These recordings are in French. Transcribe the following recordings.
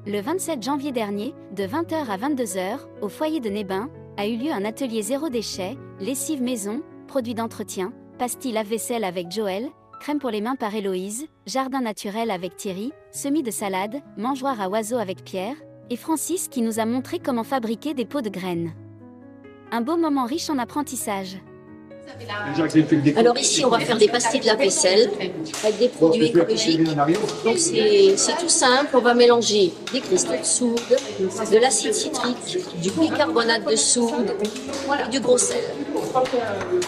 Le 27 janvier dernier, de 20 h à 22 h, au foyer de Nébin, a eu lieu un atelier zéro déchet, lessive maison, produits d'entretien, pastilles lave-vaisselle avec Joël, crème pour les mains par Héloïse, jardin naturel avec Thierry, semis de salade, mangeoire à oiseaux avec Pierre, et Francis qui nous a montré comment fabriquer des pots de graines. Un beau moment riche en apprentissage. Alors ici, on va faire des pastilles de lave-vaisselle avec des produits écologiques. Donc c'est tout simple, on va mélanger des cristaux de soude, de l'acide citrique, du bicarbonate de soude et du gros sel.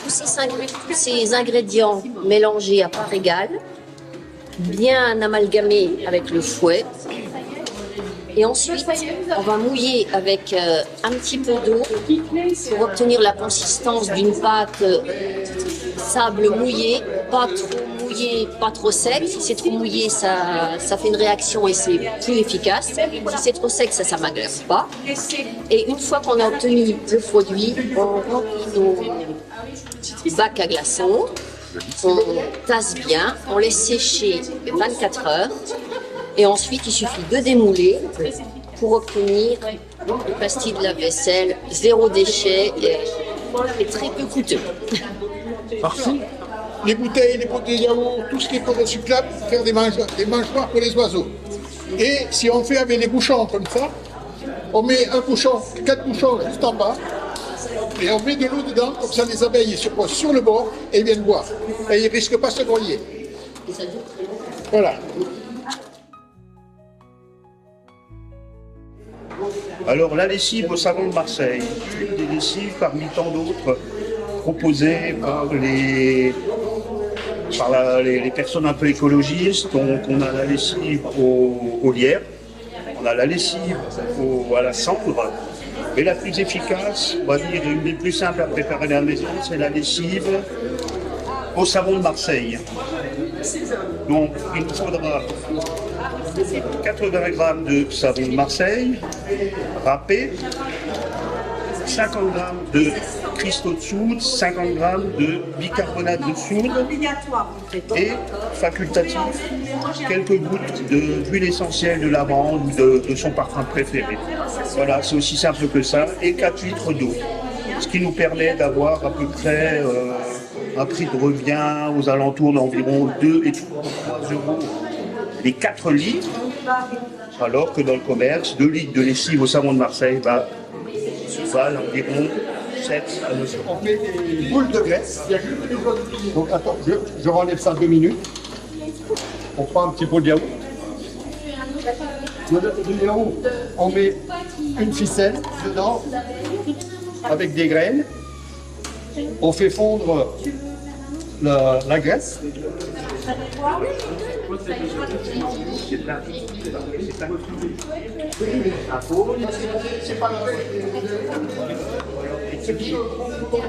Tous ces ingrédients mélangés à part égale, bien amalgamés avec le fouet. Et ensuite, on va mouiller avec un petit peu d'eau pour obtenir la consistance d'une pâte sable mouillé, pas trop mouillé, pas trop sec. Si c'est trop mouillé, ça fait une réaction et c'est plus efficace. Si c'est trop sec, ça ne m'agresse pas. Et une fois qu'on a obtenu le produit, on remplit nos bacs à glaçons, on tasse bien, on laisse sécher 24 heures. Et ensuite, il suffit de démouler pour obtenir des pastilles de lave-vaisselle, zéro déchet et très peu coûteux. Parfait. Les bouteilles, les pots de yaourt, tout ce qui est pot recyclable, faire des mangeoires pour les oiseaux. Et si on fait avec les bouchons comme ça, on met un bouchon, 4 bouchons juste en bas, et on met de l'eau dedans, comme ça les abeilles se posent sur le bord et ils viennent boire. Et ils ne risquent pas de se noyer. Voilà. Alors la lessive au savon de Marseille, une des lessives parmi tant d'autres proposées par les personnes un peu écologistes. Donc on a la lessive au lierre, on a la lessive à la cendre, mais la plus efficace, on va dire une des plus simples à préparer à la maison, c'est la lessive au savon de Marseille. Donc il nous faudra 80 g de savon de Marseille, râpé, 50 g de cristaux de soude, 50 g de bicarbonate de soude et facultatif, quelques gouttes d'huile essentielle de lavande ou de son parfum préféré. Voilà, c'est aussi simple que ça, et 4 litres d'eau, ce qui nous permet d'avoir à peu près un prix de revient aux alentours d'environ 2 et 3 euros les 4 litres, alors que dans le commerce, 2 litres de lessive au savon de Marseille valent environ 7 à 9 euros. On fait des boules de graisse. Donc attends, je relève ça 2 minutes. On prend un petit pot de yaourt. De yaourt, on met une ficelle dedans avec des graines. On fait fondre la graisse.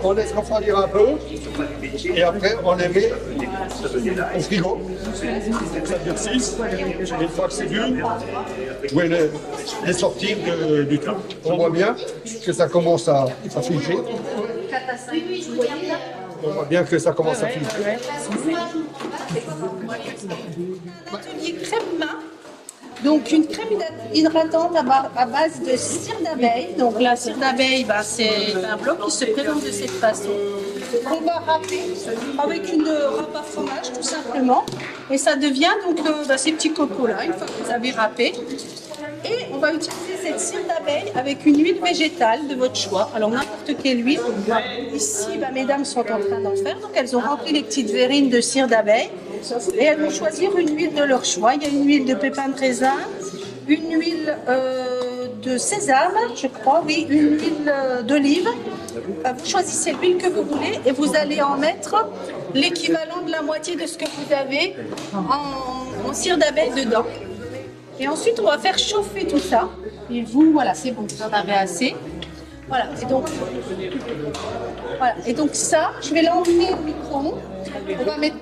On laisse refroidir un peu et après on les met au frigo. Ça durcisse. Une fois que c'est dur, vous pouvez les sortir du truc. On voit bien que ça commence à figer. On voit bien que ça commence à figer. Atelier crème main. Donc une crème hydratante à base de cire d'abeille. Donc la cire d'abeille, c'est un bloc qui se présente de cette façon. On va râper avec une râpe à fromage tout simplement. Et ça devient donc ces petits cocos là, une fois que vous avez râpé. Et on va utiliser cette cire d'abeille avec une huile végétale de votre choix. Alors n'importe quelle huile. Ici, mesdames sont en train d'en faire. Donc elles ont rempli les petites verrines de cire d'abeille. Et elles vont choisir une huile de leur choix. Il y a une huile de pépins de raisin, une huile de sésame, je crois, oui, une huile d'olive. Vous choisissez l'huile que vous voulez et vous allez en mettre l'équivalent de la moitié de ce que vous avez en cire d'abeille dedans. Et ensuite, on va faire chauffer tout ça. Et vous, voilà, c'est bon, vous en avez assez. Voilà, et donc ça, je vais l'enlever au micro-ondes. On va mettre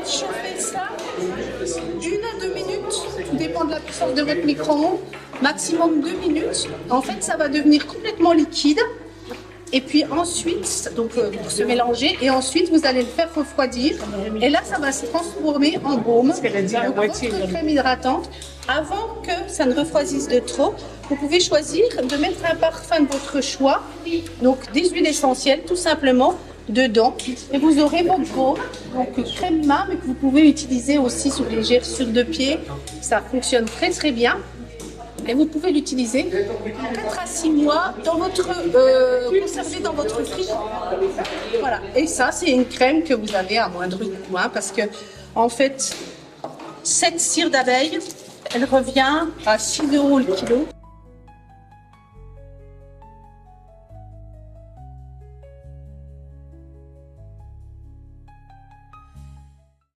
chauffer ça 1 à 2 minutes. Tout dépend de la puissance de votre micro-ondes. Maximum 2 minutes. En fait, ça va devenir complètement liquide. Et puis ensuite, pour se mélanger, et ensuite vous allez le faire refroidir. Et là, ça va se transformer en baume, donc votre crème hydratante. avant que ça ne refroidisse de trop, vous pouvez choisir de mettre un parfum de votre choix, donc des huiles essentielles tout simplement dedans. Et vous aurez votre baume, donc crème main, mais que vous pouvez utiliser aussi sur les gerçures de pied. Ça fonctionne très très bien. Et vous pouvez l'utiliser 4 à 6 mois conservé dans votre frigo. Voilà. Et ça, c'est une crème que vous avez à moindre coût, hein, parce que en fait, cette cire d'abeille, elle revient à 6 € le kilo.